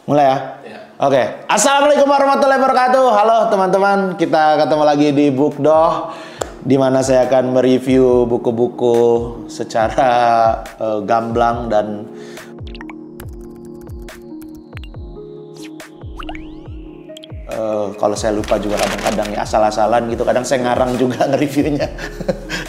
Mulai ya? Ya. Oke. Assalamualaikum warahmatullahi wabarakatuh. Halo teman-teman, kita ketemu lagi di Bookdoh, di mana saya akan mereview buku-buku secara gamblang dan kalau saya lupa juga kadang-kadang ya asal-asalan gitu. Kadang saya ngarang juga nge-reviewnya.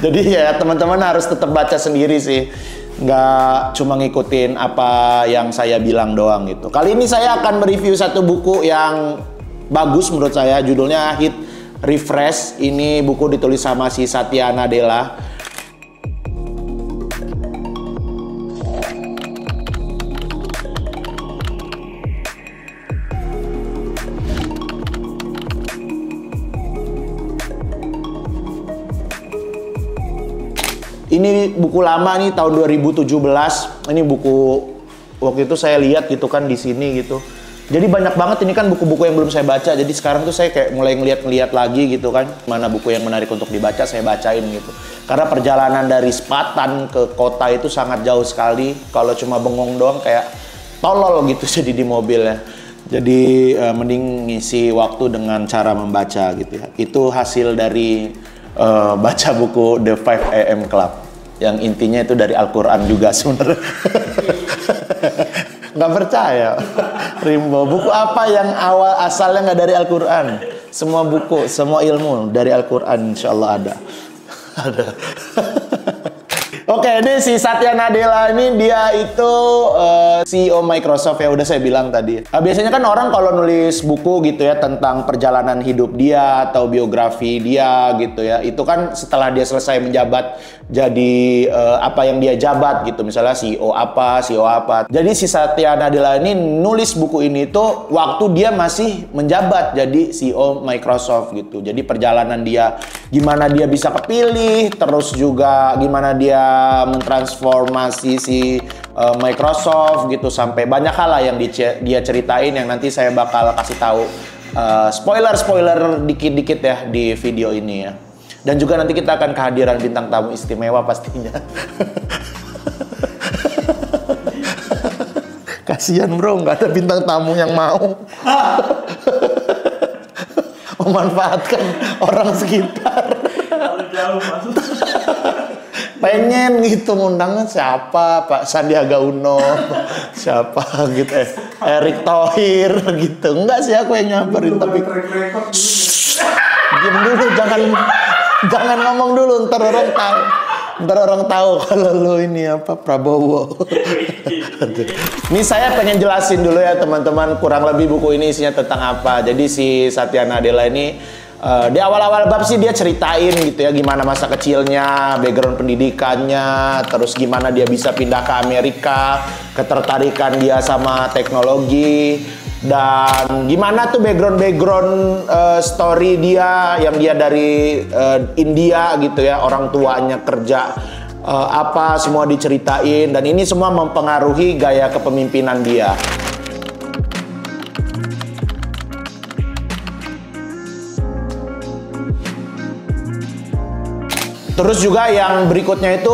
Jadi ya teman-teman harus tetap baca sendiri sih. Nggak cuma ngikutin apa yang saya bilang doang gitu. Kali ini saya akan mereview satu buku yang bagus menurut saya. Judulnya Hit Refresh. Ini buku ditulis sama si Satya Nadella. Ini buku lama nih, tahun 2017. Ini buku waktu itu saya lihat gitu kan di sini gitu. Jadi banyak banget ini kan buku-buku yang belum saya baca. Jadi sekarang tuh saya kayak mulai ngeliat lagi gitu kan. Mana buku yang menarik untuk dibaca, saya bacain gitu. Karena perjalanan dari Sepatan ke kota itu sangat jauh sekali. Kalau cuma bengong doang kayak tolol gitu jadi di mobil ya. Jadi mending ngisi waktu dengan cara membaca gitu ya. Itu hasil dari baca buku The 5 AM Club. Yang intinya itu dari Al-Quran juga sebenarnya. Nggak percaya Rimbo, buku apa yang awal asalnya nggak dari Al-Quran? Semua buku, semua ilmu dari Al-Quran insya Allah ada. Ada. Oke, ini si Satya Nadella ini dia itu CEO Microsoft ya, udah saya bilang tadi. Biasanya kan orang kalau nulis buku gitu ya tentang perjalanan hidup dia atau biografi dia gitu ya, itu kan setelah dia selesai menjabat jadi apa yang dia jabat gitu, misalnya CEO apa. Jadi si Satya Nadella ini nulis buku ini tuh waktu dia masih menjabat jadi CEO Microsoft gitu. Jadi perjalanan dia, gimana dia bisa kepilih, terus juga gimana dia mentransformasi si Microsoft gitu, sampai banyak hal lah yang dia ceritain yang nanti saya bakal kasih tahu spoiler dikit-dikit ya di video ini ya. Dan juga nanti kita akan kehadiran bintang tamu istimewa pastinya. Kasihan bro, nggak ada bintang tamu yang mau memanfaatkan orang sekitar. Pengen gitu ngundangnya siapa, Pak Sandiaga Uno, siapa gitu, Erick Thohir gitu. Enggak sih aku yang nyamperin, tapi diam dulu, jangan ngomong dulu, ntar orang tahu kalau lo ini apa Prabowo. Ini saya pengen jelasin dulu ya teman-teman, kurang lebih buku ini isinya tentang apa. Jadi si Satya Nadella ini di awal-awal bab sih dia ceritain gitu ya gimana masa kecilnya, background pendidikannya, terus gimana dia bisa pindah ke Amerika, ketertarikan dia sama teknologi, dan gimana tuh background story dia yang dia dari India gitu ya, orang tuanya kerja apa semua diceritain, dan ini semua mempengaruhi gaya kepemimpinan dia. Terus juga yang berikutnya itu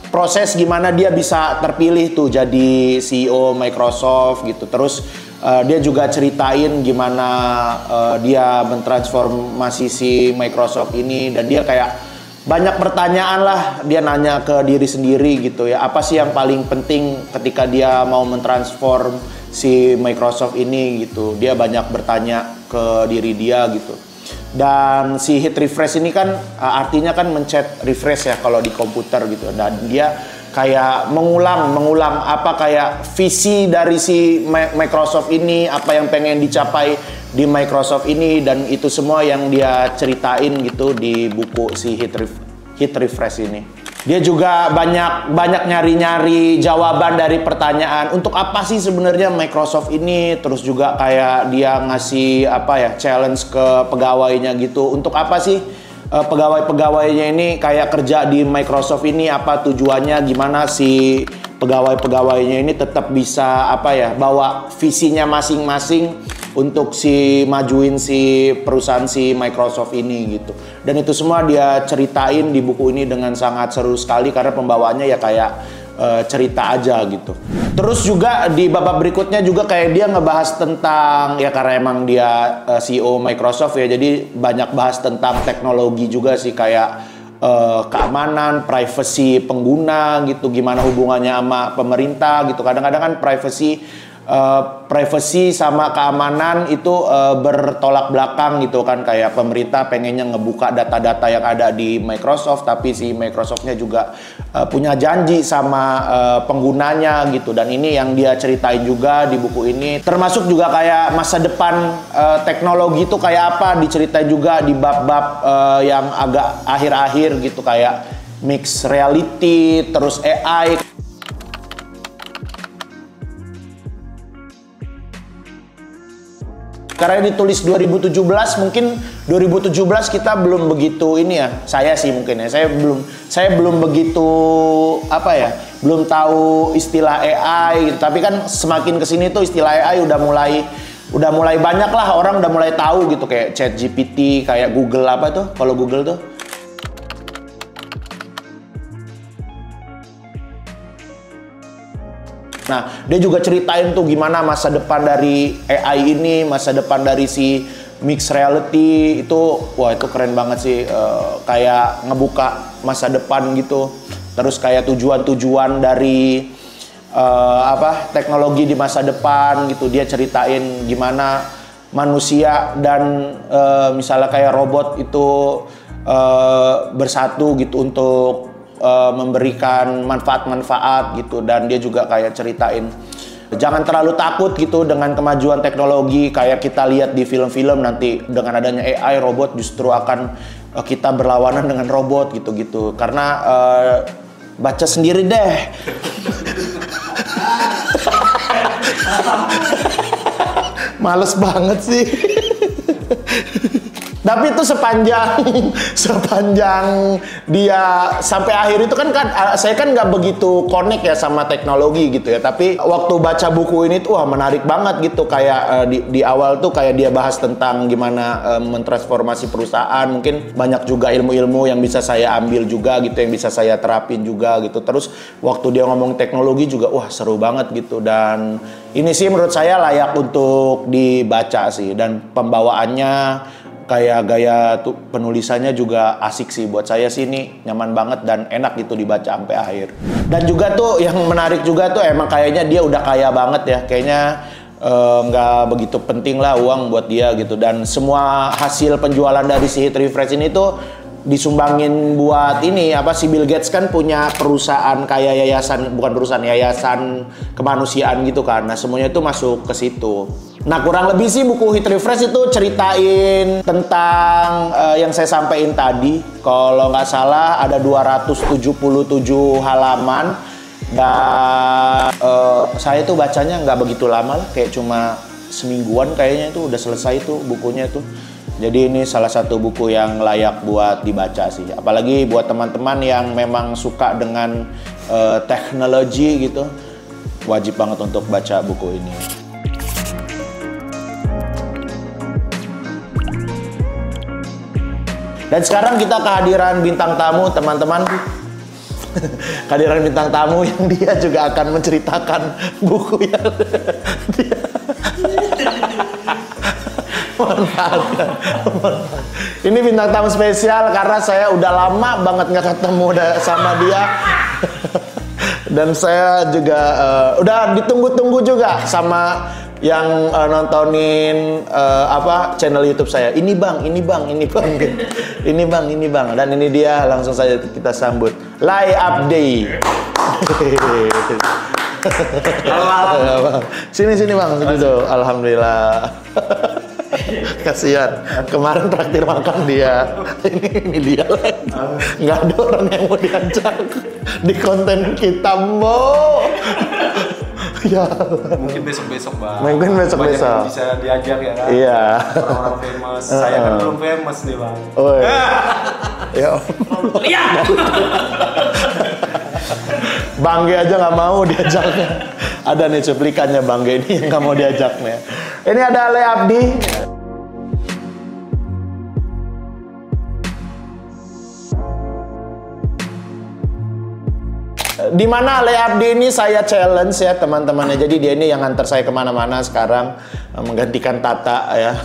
proses gimana dia bisa terpilih tuh jadi CEO Microsoft gitu. Terus dia juga ceritain gimana dia mentransformasi si Microsoft ini, dan dia kayak banyak pertanyaan lah, dia nanya ke diri sendiri gitu ya. Apa sih yang paling penting ketika dia mau mentransform si Microsoft ini gitu. Dia banyak bertanya ke diri dia gitu. Dan si hit refresh ini kan artinya kan mencet refresh ya kalau di komputer gitu. Dan dia kayak mengulang apa kayak visi dari si Microsoft ini, apa yang pengen dicapai di Microsoft ini, dan itu semua yang dia ceritain gitu di buku si hit refresh ini. Dia juga banyak nyari-nyari jawaban dari pertanyaan untuk apa sih sebenarnya Microsoft ini, terus juga kayak dia ngasih apa ya challenge ke pegawainya gitu. Untuk apa sih pegawai-pegawainya ini kayak kerja di Microsoft ini, apa tujuannya, gimana si pegawai-pegawainya ini tetap bisa apa ya bawa visinya masing-masing untuk si majuin si perusahaan si Microsoft ini gitu. Dan itu semua dia ceritain di buku ini dengan sangat seru sekali karena pembawaannya ya kayak cerita aja gitu. Terus juga di babak berikutnya juga kayak dia ngebahas tentang, ya karena emang dia CEO Microsoft ya, jadi banyak bahas tentang teknologi juga sih, kayak keamanan, privacy pengguna gitu, gimana hubungannya sama pemerintah gitu. Kadang-kadang kan privacy sama keamanan itu bertolak belakang gitu kan, kayak pemerintah pengennya ngebuka data-data yang ada di Microsoft, tapi si Microsoftnya juga punya janji sama penggunanya gitu. Dan ini yang dia ceritain juga di buku ini, termasuk juga kayak masa depan teknologi itu kayak apa, diceritain juga di bab-bab yang agak akhir-akhir gitu, kayak mixed reality, terus AI. Karena ditulis 2017, mungkin 2017 kita belum begitu ini ya. Saya sih mungkin ya, saya belum begitu apa ya, belum tahu istilah AI gitu. Tapi kan semakin kesini tuh istilah AI udah mulai banyak lah, orang udah mulai tahu gitu, kayak ChatGPT, kayak Google apa tuh, kalau Google tuh. Nah, dia juga ceritain tuh gimana masa depan dari AI ini, masa depan dari si mixed reality itu, wah itu keren banget sih, kayak ngebuka masa depan gitu. Terus kayak tujuan-tujuan dari teknologi di masa depan gitu, dia ceritain gimana manusia dan misalnya kayak robot itu bersatu gitu untuk memberikan manfaat-manfaat gitu. Dan dia juga kayak ceritain jangan terlalu takut gitu dengan kemajuan teknologi, kayak kita lihat di film-film nanti dengan adanya AI, robot justru akan kita berlawanan dengan robot gitu-gitu. Karena baca sendiri deh. Males banget sih. Tapi itu sepanjang dia sampai akhir itu kan saya kan nggak begitu connect ya sama teknologi gitu ya. Tapi waktu baca buku ini tuh wah menarik banget gitu, kayak di awal tuh kayak dia bahas tentang gimana mentransformasi perusahaan. Mungkin banyak juga ilmu-ilmu yang bisa saya ambil juga gitu, yang bisa saya terapin juga gitu. Terus waktu dia ngomong teknologi juga wah seru banget gitu. Dan ini sih menurut saya layak untuk dibaca sih, dan pembawaannya kayak gaya tuh penulisannya juga asik sih. Buat saya sih ini nyaman banget dan enak gitu dibaca sampai akhir. Dan juga tuh yang menarik juga tuh emang kayaknya dia udah kaya banget ya, kayaknya nggak begitu penting lah uang buat dia gitu. Dan semua hasil penjualan dari si Hit Refresh ini tuh disumbangin buat ini si Bill Gates kan punya perusahaan kayak yayasan, bukan perusahaan, yayasan kemanusiaan gitu kan. Nah semuanya itu masuk ke situ. Nah kurang lebih sih buku Hit Refresh itu ceritain tentang yang saya sampaikan tadi. Kalau nggak salah ada 277 halaman. Dan saya tuh bacanya nggak begitu lama lah, kayak cuma semingguan kayaknya itu udah selesai tuh bukunya tuh. Jadi ini salah satu buku yang layak buat dibaca sih. Apalagi buat teman-teman yang memang suka dengan teknologi gitu, wajib banget untuk baca buku ini. Dan sekarang kita kehadiran bintang tamu, teman-teman. Kehadiran bintang tamu yang dia juga akan menceritakan buku yang dia... Ini bintang tamu spesial karena saya udah lama banget nggak ketemu sama dia. Dan saya juga udah ditunggu-tunggu juga sama yang nontonin channel YouTube saya. Ini bang, ini bang, ini bang, ini bang, ini bang. Dan ini dia, langsung saja kita sambut Lai Abdi. Sini bang, sini tuh. Alhamdulillah. Kasihan, kemarin traktir makan dia. Ini dia lagi. Nggak ada orang yang mau diajak di konten kita, Mo. Ya. Mungkin besok-besok bang. Mungkin besok-besok. Bisa diajak ya kan. Iya. Orang famous. Saya kan belum famous nih bang. Oh iya. Ya. Iya. Bangge aja nggak mau diajaknya. Ada nih cuplikannya Bangge ini yang nggak mau diajaknya. Ini ada Lai Abdi. Di mana Le Abdi ini saya challenge ya teman-temannya. Jadi dia ini yang antar saya kemana-mana sekarang, menggantikan Tata ya.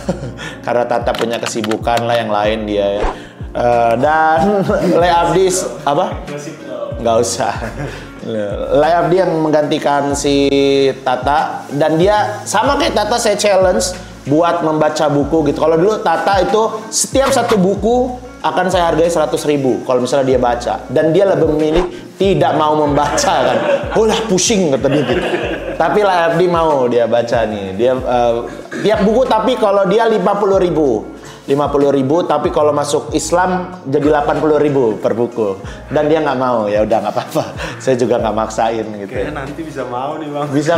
Karena Tata punya kesibukan lah yang lain dia ya. Dan Le Abdi apa? Nggak usah. Le Abdi yang menggantikan si Tata, dan dia sama kayak Tata, saya challenge buat membaca buku gitu. Kalau dulu Tata itu setiap satu buku akan saya hargai 100.000 kalau misalnya dia baca, dan dia lebih memilih tidak mau membaca kan. Oh lah pusing kata dia gitu. Tapi Le Abdi mau dia baca nih. Dia tiap buku, tapi kalau dia 50.000, tapi kalau masuk Islam jadi 80.000 per buku, dan dia nggak mau. Ya udah nggak apa-apa, saya juga nggak maksain gitu. Kayaknya nanti bisa mau nih bang. Bisa.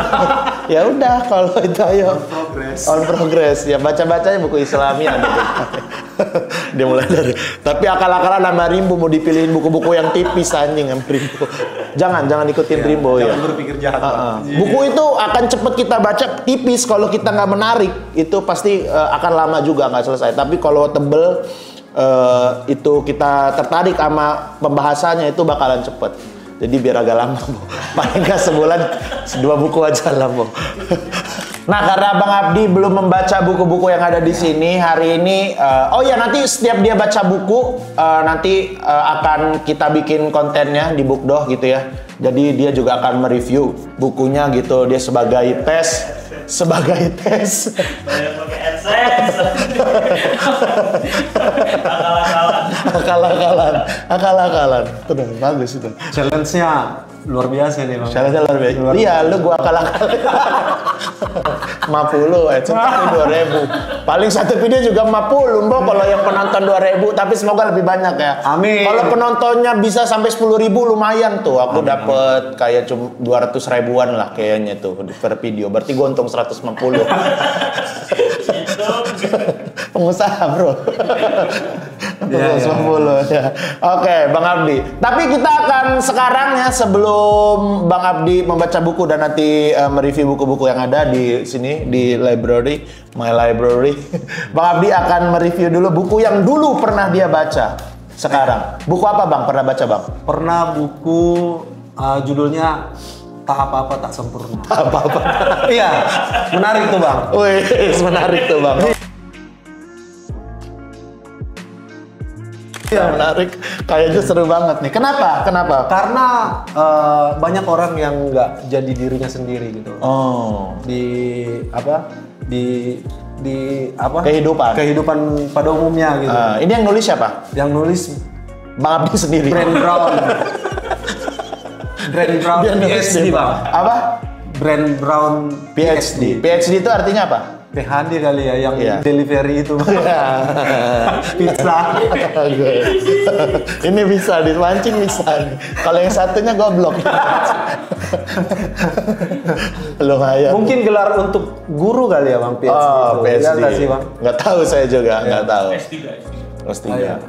Ya udah kalau itu ayo. On progress. Ya baca-bacanya buku Islami ada. Dia mulai dari. Tapi akal-akalan sama Rimbo mau dipilihin buku-buku yang tipis anjing sama Rimbo. Jangan ikutin Rimbo ya. Jangan berpikir jahat. Buku itu akan cepet kita baca, tipis. Kalau kita nggak menarik, itu pasti akan lama juga nggak selesai. Tapi kalau tebel, itu kita tertarik sama pembahasannya, itu bakalan cepet. Jadi biar agak lama, Bo. Paling nggak sebulan 2 buku aja lah, Bo. Nah, karena Bang Abdi belum membaca buku-buku yang ada di sini hari ini, oh ya nanti setiap dia baca buku, nanti akan kita bikin kontennya di Bookdoh gitu ya. Jadi dia juga akan mereview bukunya gitu, dia sebagai tes. Akal-akalan. Tuh, bagus itu. Challenge-nya luar biasa nih bang. Challenge-nya luar biasa. Iya, lu gua akal-akalan. 50 2.000. Paling satu video juga 50, Mbok, kalau yang penonton 2.000, tapi semoga lebih banyak ya. Amin. Kalau penontonnya bisa sampai 10.000 lumayan tuh. Aku dapat kayak cuma 200 ribuan lah kayaknya tuh per video. Berarti gua untung 150. Pengusaha, Bro. 150 ya. Oke, Bang Abdi. Tapi kita akan sekarang ya, sebelum Bang Abdi membaca buku dan nanti mereview buku-buku yang ada di sini di library, my library. Bang Abdi akan mereview dulu buku yang dulu pernah dia baca. Sekarang, buku apa Bang? Pernah baca Bang? Pernah buku judulnya Tak Apa-apa Tak Sempurna. Apa-apa. Iya, menarik tuh Bang. Wih, menarik tuh Bang. Iya, menarik. Kayaknya seru banget nih. Kenapa? Karena banyak orang yang nggak jadi dirinya sendiri gitu. Oh. Di Kehidupan pada umumnya gitu. Ini yang nulis siapa? Yang nulis Bang Abdi sendiri. Brand Brown. Brand Brown Dia nulis PhD dia, Bang. Apa? Brand Brown PhD. PhD itu artinya apa? PhD kali ya, yang Iya. delivery itu. Pizza. Ini bisa dipancing bisa nih. Kalau yang satunya goblok. Lumayan. Mungkin gelar untuk guru kali ya Bang, PhD. Oh, itu. PhD. Ya, nggak sih Bang? Nggak tahu saya juga, nggak tahu. S3. S3. Oh, iya.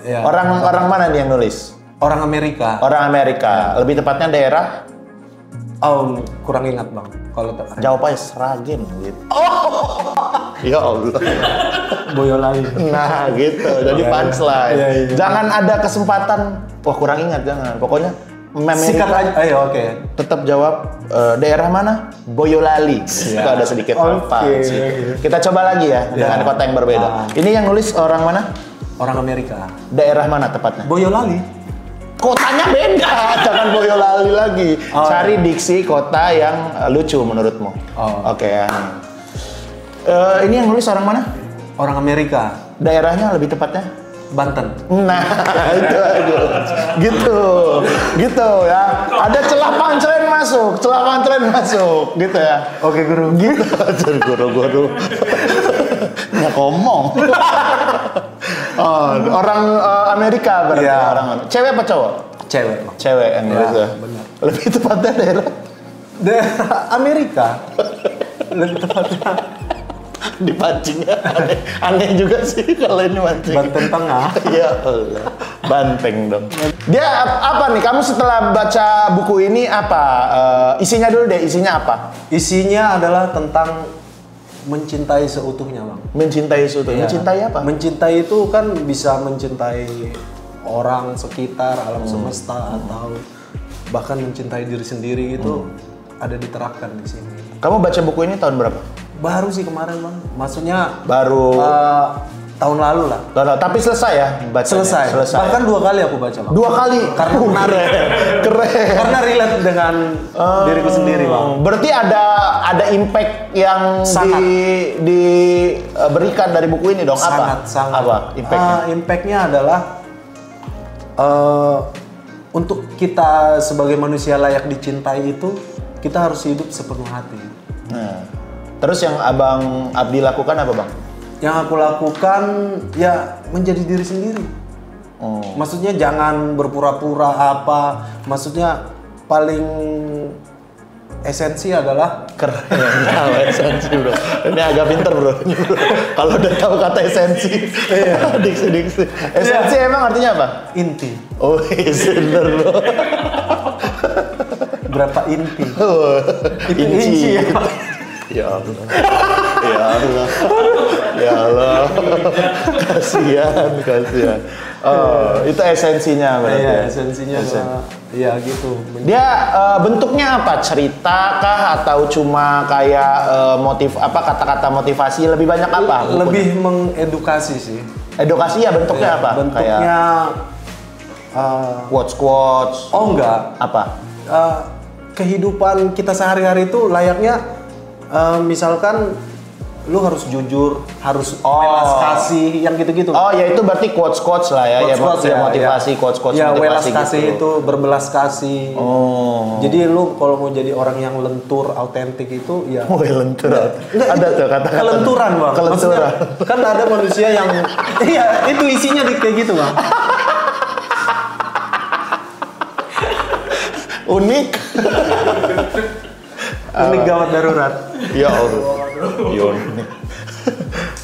Iya. Orang mana nih yang nulis? Orang Amerika. Orang Amerika. Lebih tepatnya daerah? Oh, kurang ingat Bang. Kalau Jawabannya Sragen gitu. Oh. Ya Allah. Boyolali. Nah gitu, jadi punchline. Iya, iya. Jangan ada kesempatan, wah kurang ingat, jangan. Pokoknya Sikat aja. Ayo, oke. tetap jawab daerah mana? Boyolali. Itu ada sedikit punch. Kita coba lagi ya, dengan kota yang berbeda. Ini yang nulis orang mana? Orang Amerika. Daerah mana tepatnya? Boyolali. Kotanya beda, jangan Boyolali lagi. Cari diksi kota yang lucu menurutmu. Oke ya. Ini yang nulis orang mana? Orang Amerika. Daerahnya lebih tepatnya? Banten. Nah, itu aja. Gitu ya. Ada celah punchline masuk, gitu ya. Oke, Guru. Gitu aja guru. Nggak ngomong. Orang Amerika berarti orang. Cewek apa cowok? Cewek. Cewek yang nulis ya. Benar. Lebih tepatnya daerah Daerah Amerika. Lebih tepatnya dipancingnya aneh juga sih kalau ini mancing. Banten Tengah. Ya Allah, banteng dong. Dia apa nih? Kamu setelah baca buku ini apa? Isinya dulu deh. Isinya apa? Isinya adalah tentang mencintai seutuhnya, Bang. Mencintai seutuhnya. Iya. Mencintai apa? Mencintai itu kan bisa mencintai orang sekitar, alam semesta, atau bahkan mencintai diri sendiri itu ada diterapkan di sini. Kamu baca buku ini tahun berapa? Baru sih kemarin bang, maksudnya Baru tahun lalu lah. tapi selesai ya bacanya? Selesai. Bahkan 2 kali aku baca bang. 2 kali? Karena menarik. Keren. Karena relate dengan diriku sendiri bang. Berarti ada impact yang Sangat. diberikan dari buku ini dong? Sangat. Apa impactnya? Impactnya adalah untuk kita sebagai manusia layak dicintai itu kita harus hidup sepenuh hati. Nah, terus yang Abang Abdi lakukan apa bang? Yang aku lakukan ya menjadi diri sendiri. Maksudnya jangan berpura-pura apa. Maksudnya paling esensi adalah Keren, tahu esensi bro. Ini agak pinter bro. Kalau udah tahu kata esensi, diksi. Esensi emang artinya apa? inti. Oh, bener bro. Berapa inti? Itu Inci. inci ya. Ya Allah. Ya Allah. Ya Allah. Kasihan. Oh, itu esensinya berarti. Iya, ya? esensinya iya gitu. Dia bentuknya apa? Cerita kah atau cuma kayak kata-kata motivasi? Lebih banyak apa? bukunya? Lebih mengedukasi sih. Edukasi ya bentuknya apa? Bentuknya Kayak quotes. enggak. Apa? Kehidupan kita sehari-hari itu layaknya misalkan lu harus jujur, harus welas kasih, yang gitu-gitu. Oh ya itu berarti quotes lah ya. Quotes-quotes ya motivasi, quotes ya, motivasi welas gitu. kasih itu berbelas kasih. Oh. Jadi lu kalau mau jadi orang yang lentur, autentik itu ya. Oh, lentur. Ada tuh kata-kata. Kelenturan bang. Kelenturan. Maksudnya, kan ada manusia yang, iya itu isinya kayak gitu bang. Unik. Unik gawat darurat. Ya Allah. Unik.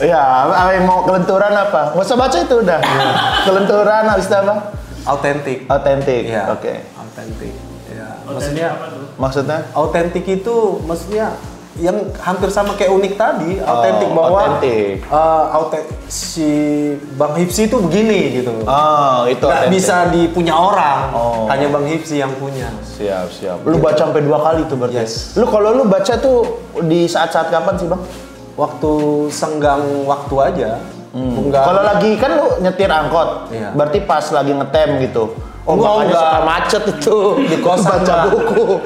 Ya, yang mau kelenturan apa? Nggak usah baca itu udah. Kelenturan habis itu apa? Autentik. Autentik. Iya. Oke. Autentik. Ya. Maksudnya? Autentik itu maksudnya yang hampir sama kayak unik tadi, autentik bahwa autentik. si Bang Hipsi itu begini gitu. Oh, itu Nggak autentik. bisa dipunya orang, Oh. hanya Bang Hipsi yang punya. Siap. Lu baca sampai 2 kali tuh berarti. Yes. Lu kalau lu baca tuh di saat-saat kapan sih, Bang? Waktu senggang waktu aja. Enggak. Kalau lagi kan lu nyetir angkot. Iya. Berarti pas lagi ngetem gitu. Oh, Enggak, makanya suka macet itu. Di kosan, baca Bang. buku.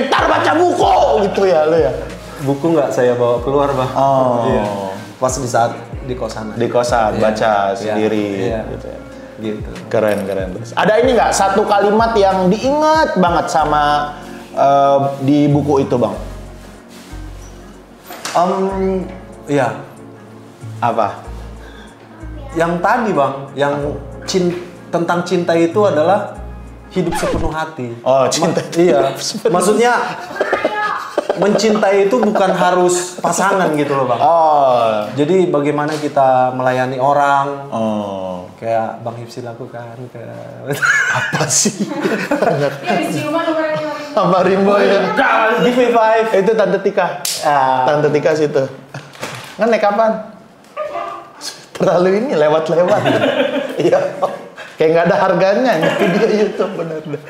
Ntar baca buku gitu ya lu ya. Buku nggak saya bawa keluar bang. Oh. Iya. Pas di saat di kosan. Di kosan Iya. baca Iya. sendiri Iya. gitu ya. Gitu. Keren. Ada ini nggak satu kalimat yang diingat banget sama di buku itu, Bang? Iya. Apa? Yang tadi bang, yang tentang cinta itu adalah hidup sepenuh hati. Oh, cinta. Iya. Maksudnya mencintai itu bukan harus pasangan gitu loh bang. Oh. Jadi bagaimana kita melayani orang, Oh. kayak Bang Hipsi lakukan ke Apa sih? Ya di siluman Sama Rimbo ya. Give me five. Itu Tante Tika. Tante Tika situ. Kan naik kapan? Terlalu ini lewat-lewat. Iya. Kayak nggak ada harganya nih video YouTube bener deh.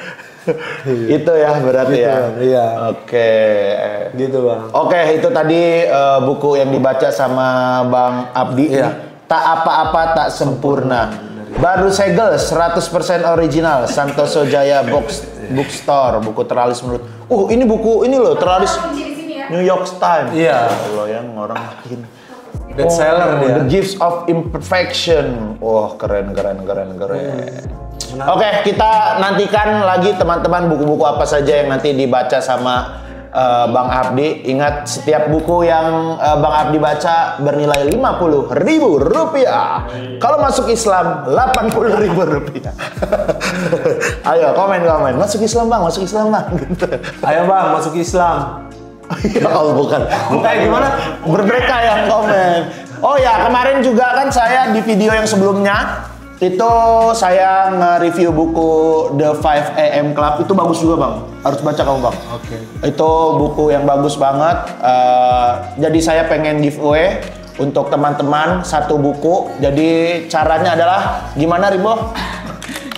Itu ya berarti Gitu, ya. iya. Oke. Gitu bang. Oke, itu tadi buku yang dibaca sama Bang Abdi. Iya. Tak apa-apa tak sempurna. Baru segel 100% original Santoso Jaya Bookstore, buku teralis menurut. Ini buku ini loh teralis kunci di sini ya. New York Times. Iya. Allah yang orang lain. Best seller dia. The Gifts of Imperfection. Wah, keren. Oke, kita nantikan lagi teman-teman buku-buku apa saja yang nanti dibaca sama Bang Abdi. Ingat, setiap buku yang Bang Abdi baca bernilai Rp50.000. Kalau masuk Islam, Rp80.000. Ayo, komen. Masuk Islam, Bang. Gitu. Ayo bang, masuk Islam. Ya Allah, bukan. Gimana? Mereka yang komen. Oh ya, kemarin juga kan saya di video yang sebelumnya itu saya nge-review buku The 5 AM Club. Itu bagus juga bang, harus baca kamu bang. Oke. Itu buku yang bagus banget. Jadi saya pengen giveaway untuk teman-teman satu buku. Jadi caranya adalah gimana, Ribo?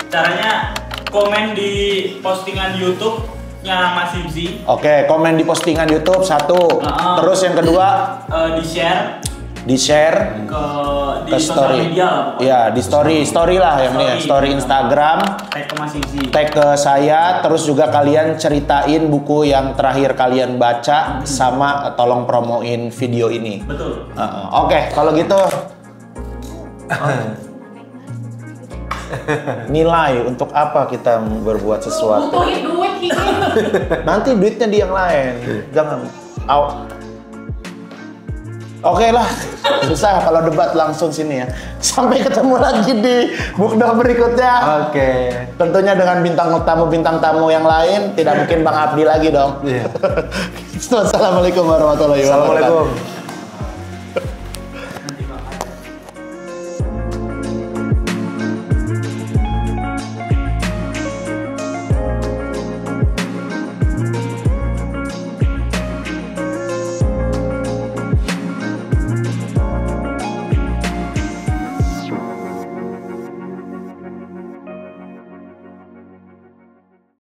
Caranya komen di postingan YouTube-nya Mas Hibzi. Oke, komen di postingan YouTube satu. Terus yang kedua Di share ke sosial story. media lah pokoknya. Ya, di story lah yang ini ya, story Instagram. Tag ke Mas Hibzi. Tag ke saya, terus juga kalian ceritain buku yang terakhir kalian baca sama tolong promoin video ini. Betul. Oke, kalau gitu nilai untuk apa kita berbuat sesuatu? Butuhin duit ini. Nanti duitnya di yang lain. Jangan. Oke lah, susah kalau debat langsung sini ya. Sampai ketemu lagi di Bookdoc berikutnya. Oke. Tentunya dengan bintang tamu yang lain, tidak mungkin Bang Abdi lagi dong. Iya. Wassalamualaikum warahmatullahi wabarakatuh. Assalamualaikum.